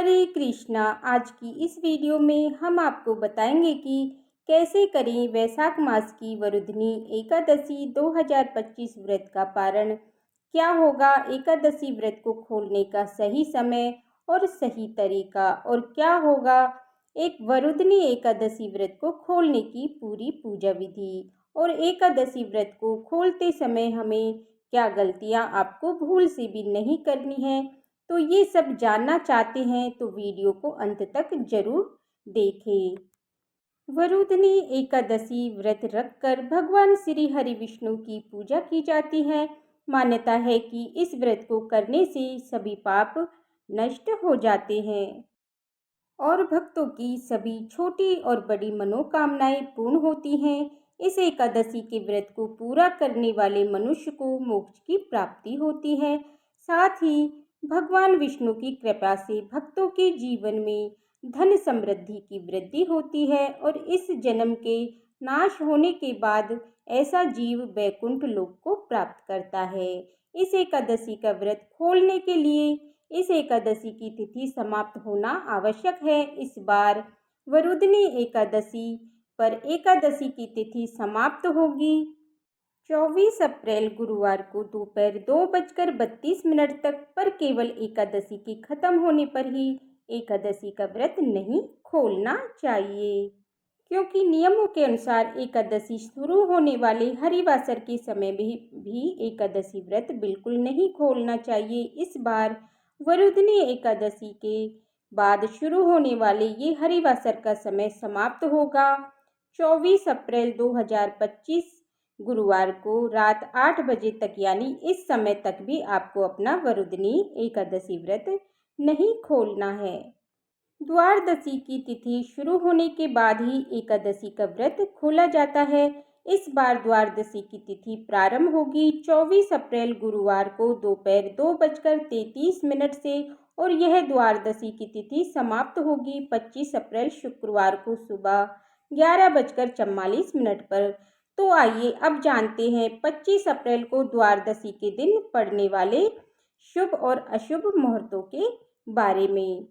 हरे कृष्णा। आज की इस वीडियो में हम आपको बताएंगे कि कैसे करें वैशाख मास की वरुधनी एकादशी 2025 व्रत का पारण। क्या होगा एकादशी व्रत को खोलने का सही समय और सही तरीका, और क्या होगा एक वरुधनी एकादशी व्रत को खोलने की पूरी पूजा विधि, और एकादशी व्रत को खोलते समय हमें क्या गलतियां आपको भूल से भी नहीं करनी है। तो ये सब जानना चाहते हैं तो वीडियो को अंत तक जरूर देखें। वरुधनी एकादशी व्रत रखकर भगवान श्री हरि विष्णु की पूजा की जाती है। मान्यता है कि इस व्रत को करने से सभी पाप नष्ट हो जाते हैं और भक्तों की सभी छोटी और बड़ी मनोकामनाएं पूर्ण होती हैं। इस एकादशी के व्रत को पूरा करने वाले मनुष्य को मोक्ष की प्राप्ति होती है। साथ ही भगवान विष्णु की कृपा से भक्तों के जीवन में धन समृद्धि की वृद्धि होती है और इस जन्म के नाश होने के बाद ऐसा जीव वैकुंठ लोक को प्राप्त करता है। इस एकादशी का व्रत खोलने के लिए इस एकादशी की तिथि समाप्त होना आवश्यक है। इस बार वरुधनी एकादशी पर एकादशी की तिथि समाप्त होगी 24 अप्रैल गुरुवार को दोपहर 2:32 तक, पर केवल एकादशी के खत्म होने पर ही एकादशी का व्रत नहीं खोलना चाहिए, क्योंकि नियमों के अनुसार एकादशी शुरू होने वाले हरिवासर के समय भी एकादशी व्रत बिल्कुल नहीं खोलना चाहिए। इस बार वरुधनी एकादशी के बाद शुरू होने वाले ये हरिवासर का समय समाप्त होगा 24 अप्रैल 2025 गुरुवार को रात 8 बजे तक, यानी इस समय तक भी आपको अपना वरुधनी एकादशी व्रत नहीं खोलना है। द्वादशी की तिथि शुरू होने के बाद ही एकादशी का व्रत खोला जाता है। इस बार द्वादशी की तिथि प्रारंभ होगी 24 अप्रैल गुरुवार को दोपहर 2:33 से, और यह द्वादशी की तिथि समाप्त होगी 25 अप्रैल शुक्रवार को सुबह 11:44 पर। तो आइए अब जानते हैं 25 अप्रैल को द्वादशी के दिन पड़ने वाले शुभ और अशुभ मुहूर्तों के बारे में,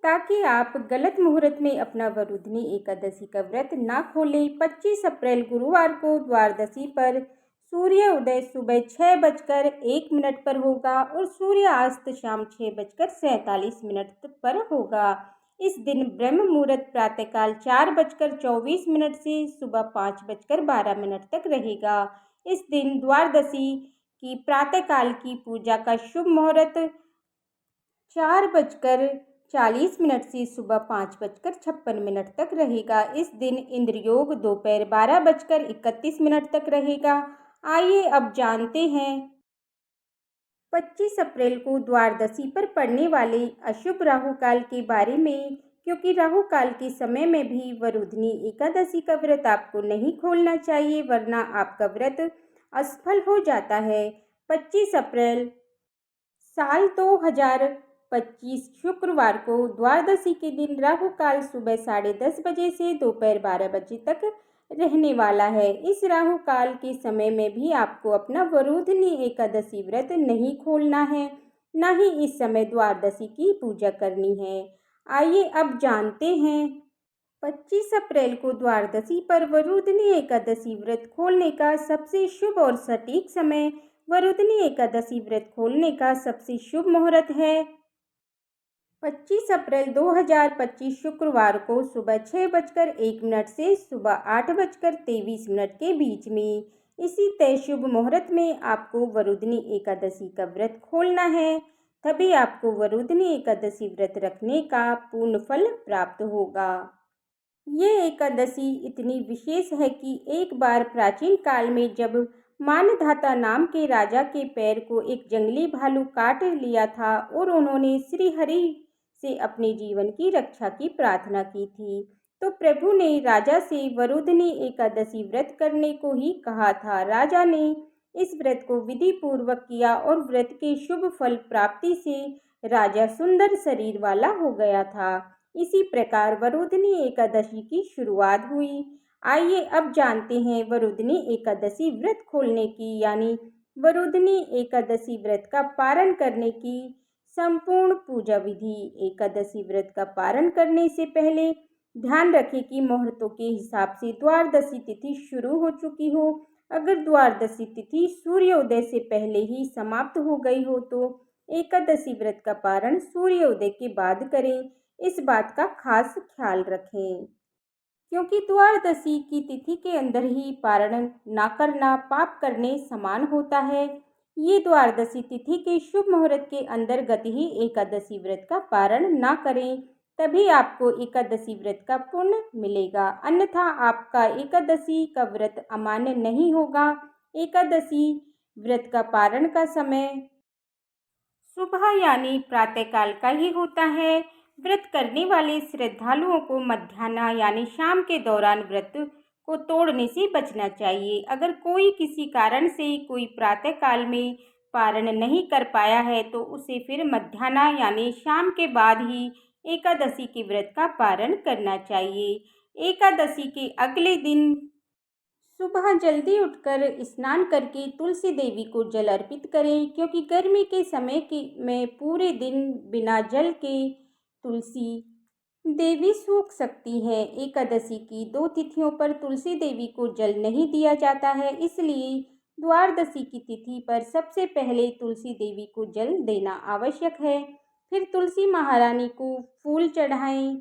ताकि आप गलत मुहूर्त में अपना वरुधनी एकादशी का व्रत ना खोलें। 25 अप्रैल गुरुवार को द्वादशी पर सूर्य उदय सुबह 6:01 पर होगा और सूर्यास्त शाम 6:47 पर होगा। इस दिन ब्रह्म मुहूर्त प्रातःकाल 4:24 से सुबह 5:12 तक रहेगा। इस दिन द्वादशी की प्रातःकाल की पूजा का शुभ मुहूर्त 4:40 से सुबह 5:56 तक रहेगा। इस दिन इंद्रयोग दोपहर 12:31 तक रहेगा। आइए अब जानते हैं 25 अप्रैल को द्वादशी पर पड़ने वाले अशुभ राहु काल के बारे में, क्योंकि राहु काल के समय में भी वरुधनी एकादशी का व्रत आपको नहीं खोलना चाहिए, वरना आपका व्रत असफल हो जाता है। 25 अप्रैल साल 2025 शुक्रवार को द्वादशी के दिन राहु काल सुबह 10:30 बजे से दोपहर 12 बजे तक रहने वाला है। इस राहु काल के समय में भी आपको अपना वरुधनी एकादशी व्रत नहीं खोलना है, न ही इस समय द्वादशी की पूजा करनी है। आइए अब जानते हैं 25 अप्रैल को द्वादशी पर वरुधनी एकादशी व्रत खोलने का सबसे शुभ और सटीक समय। वरुधनी एकादशी व्रत खोलने का सबसे शुभ मुहूर्त है 25 अप्रैल 2025 शुक्रवार को सुबह 6:01 से सुबह 8:23 के बीच में। इसी तय शुभ मुहूर्त में आपको वरुधनी एकादशी का व्रत खोलना है, तभी आपको वरुधनी एकादशी व्रत रखने का पूर्ण फल प्राप्त होगा। ये एकादशी इतनी विशेष है कि एक बार प्राचीन काल में जब मानधाता नाम के राजा के पैर को एक जंगली भालू काट लिया था और उन्होंने श्री हरि से अपने जीवन की रक्षा की प्रार्थना की थी, तो प्रभु ने राजा से वरुधनी एकादशी व्रत करने को ही कहा था। राजा ने इस व्रत को विधि पूर्वक किया और व्रत के शुभ फल प्राप्ति से राजा सुंदर शरीर वाला हो गया था। इसी प्रकार वरुधनी एकादशी की शुरुआत हुई। आइए अब जानते हैं वरुधनी एकादशी व्रत खोलने की, यानी वरुधनी एकादशी व्रत का पारण करने की संपूर्ण पूजा विधि। एकादशी व्रत का पारण करने से पहले ध्यान रखें कि मुहूर्तों के हिसाब से द्वादशी तिथि शुरू हो चुकी हो। अगर द्वादशी तिथि सूर्योदय से पहले ही समाप्त हो गई हो तो एकादशी व्रत का पारण सूर्योदय के बाद करें। इस बात का खास ख्याल रखें, क्योंकि द्वादशी की तिथि के अंदर ही पारण ना करना पाप करने समान होता है। ये द्वादशी तिथि के शुभ मुहूर्त के अंतर्गत ही एकादशी व्रत का पारण ना करें, तभी आपको एकादशी व्रत का पुण्य मिलेगा, अन्यथा आपका एकादशी का व्रत अमान्य नहीं होगा। एकादशी व्रत का पारण का समय सुबह यानी प्रातःकाल का ही होता है। व्रत करने वाले श्रद्धालुओं को मध्याह्न यानी शाम के दौरान व्रत को तोड़ने से बचना चाहिए। अगर कोई किसी कारण से कोई प्रातःकाल में पारण नहीं कर पाया है तो उसे फिर मध्याह्न यानी शाम के बाद ही एकादशी के व्रत का पारण करना चाहिए। एकादशी के अगले दिन सुबह जल्दी उठकर स्नान करके तुलसी देवी को जल अर्पित करें, क्योंकि गर्मी के समय में पूरे दिन बिना जल के तुलसी देवी सूख सकती है। एकादशी की 2 तिथियों पर तुलसी देवी को जल नहीं दिया जाता है, इसलिए द्वादशी की तिथि पर सबसे पहले तुलसी देवी को जल देना आवश्यक है। फिर तुलसी महारानी को फूल चढ़ाएं,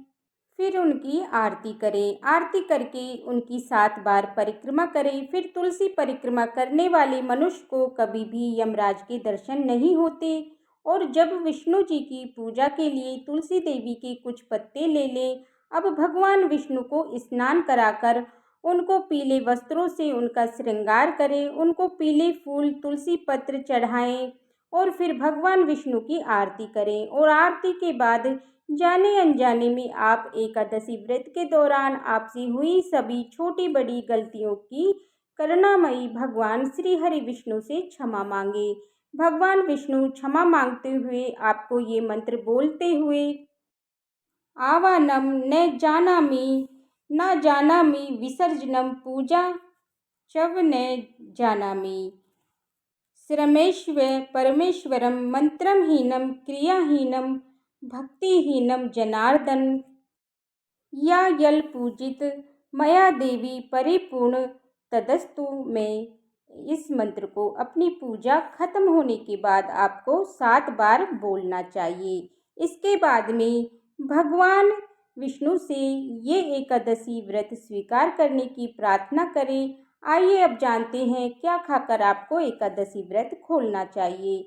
फिर उनकी आरती करें। आरती करके उनकी 7 बार परिक्रमा करें। फिर तुलसी परिक्रमा करने वाले मनुष्य को कभी भी यमराज के दर्शन नहीं होते। और जब विष्णु जी की पूजा के लिए तुलसी देवी के कुछ पत्ते ले लें। अब भगवान विष्णु को स्नान कराकर उनको पीले वस्त्रों से उनका श्रृंगार करें, उनको पीले फूल तुलसी पत्र चढ़ाएं और फिर भगवान विष्णु की आरती करें। और आरती के बाद जाने अनजाने में आप एकादशी व्रत के दौरान आपसे हुई सभी छोटी बड़ी गलतियों की करुणामयी भगवान श्री हरि विष्णु से क्षमा मांगे। भगवान विष्णु क्षमा मांगते हुए आपको ये मंत्र बोलते हुए आवानम न जानामि न जानामि विसर्जनम पूजा चव न जानामि श्रमेश्व परमेश्वरम मंत्रमहीनम क्रियाहीनम भक्तिहीनम जनार्दन या यल पूजित मया देवी परिपूर्ण तदस्तु में इस मंत्र को अपनी पूजा खत्म होने के बाद आपको 7 बार बोलना चाहिए। इसके बाद में भगवान विष्णु से ये एकादशी व्रत स्वीकार करने की प्रार्थना करें। आइए अब जानते हैं क्या खाकर आपको एकादशी व्रत खोलना चाहिए।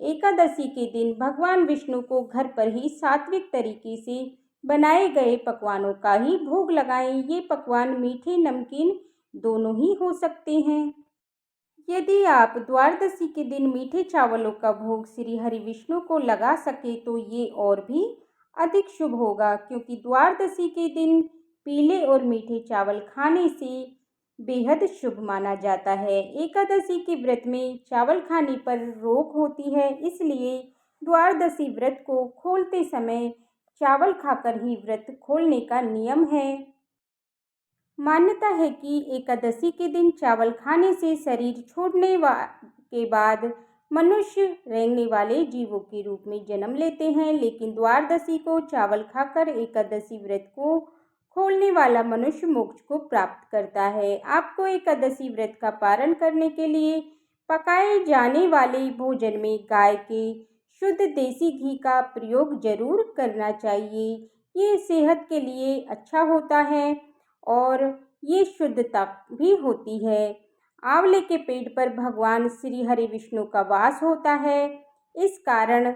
एकादशी के दिन भगवान विष्णु को घर पर ही सात्विक तरीके से बनाए गए पकवानों का ही भोग लगाएं। ये पकवान मीठे नमकीन दोनों ही हो सकते हैं। यदि आप द्वादशी के दिन मीठे चावलों का भोग श्री हरि विष्णु को लगा सके तो ये और भी अधिक शुभ होगा, क्योंकि द्वादशी के दिन पीले और मीठे चावल खाने से बेहद शुभ माना जाता है। एकादशी के व्रत में चावल खाने पर रोक होती है, इसलिए द्वादशी व्रत को खोलते समय चावल खाकर ही व्रत खोलने का नियम है। मान्यता है कि एकादशी के दिन चावल खाने से शरीर छोड़ने के बाद मनुष्य रेंगने वाले जीवों के रूप में जन्म लेते हैं, लेकिन द्वादशी को चावल खाकर एकादशी व्रत को खोलने वाला मनुष्य मोक्ष को प्राप्त करता है। आपको एकादशी व्रत का पारण करने के लिए पकाए जाने वाले भोजन में गाय के शुद्ध देसी घी का प्रयोग जरूर करना चाहिए। ये सेहत के लिए अच्छा होता है और ये शुद्धता भी होती है। आंवले के पेड़ पर भगवान श्री हरि विष्णु का वास होता है, इस कारण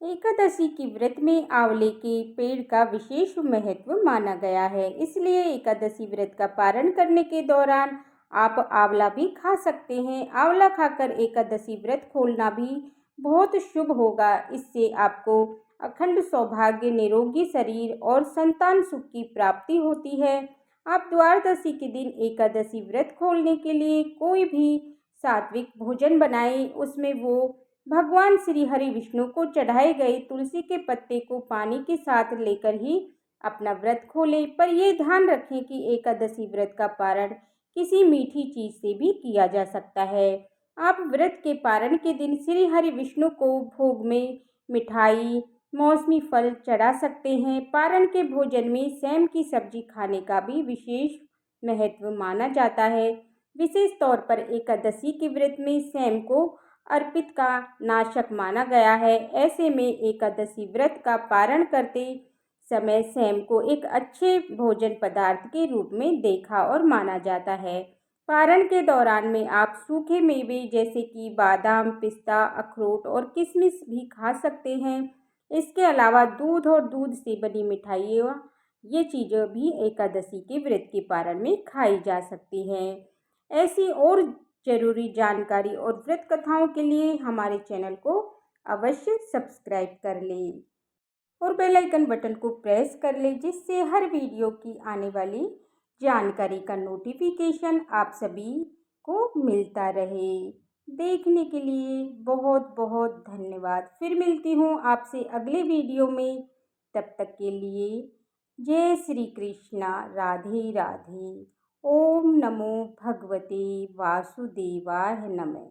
एकादशी के व्रत में आंवले के पेड़ का विशेष महत्व माना गया है। इसलिए एकादशी व्रत का पारण करने के दौरान आप आंवला भी खा सकते हैं। आंवला खाकर एकादशी व्रत खोलना भी बहुत शुभ होगा। इससे आपको अखंड सौभाग्य, निरोगी शरीर और संतान सुख की प्राप्ति होती है। आप द्वादशी के दिन एकादशी व्रत खोलने के लिए कोई भी सात्विक भोजन बनाएं। उसमें वो भगवान श्री हरि विष्णु को चढ़ाए गए तुलसी के पत्ते को पानी के साथ लेकर ही अपना व्रत खोलें। पर यह ध्यान रखें कि एकादशी व्रत का पारण किसी मीठी चीज़ से भी किया जा सकता है। आप व्रत के पारण के दिन श्री हरि विष्णु को भोग में मिठाई, मौसमी फल चढ़ा सकते हैं। पारण के भोजन में सेम की सब्जी खाने का भी विशेष महत्व माना जाता है। विशेष तौर पर एकादशी के व्रत में सेम को अर्पित का नाशक माना गया है। ऐसे में एकादशी व्रत का पारण करते समय सेम को एक अच्छे भोजन पदार्थ के रूप में देखा और माना जाता है। पारण के दौरान में आप सूखे मेवे जैसे कि बादाम, पिस्ता, अखरोट और किशमिश भी खा सकते हैं। इसके अलावा दूध और दूध से बनी मिठाइयाँ, ये चीज़ें भी एकादशी के व्रत के पारण में खाई जा सकती हैं। ऐसी और ज़रूरी जानकारी और व्रत कथाओं के लिए हमारे चैनल को अवश्य सब्सक्राइब कर लें और बेल आइकन बटन को प्रेस कर लें, जिससे हर वीडियो की आने वाली जानकारी का नोटिफिकेशन आप सभी को मिलता रहे। देखने के लिए बहुत बहुत धन्यवाद। फिर मिलती हूँ आपसे अगले वीडियो में। तब तक के लिए जय श्री कृष्णा, राधे राधे। ओम नमो भगवते वासुदेवाय नमः।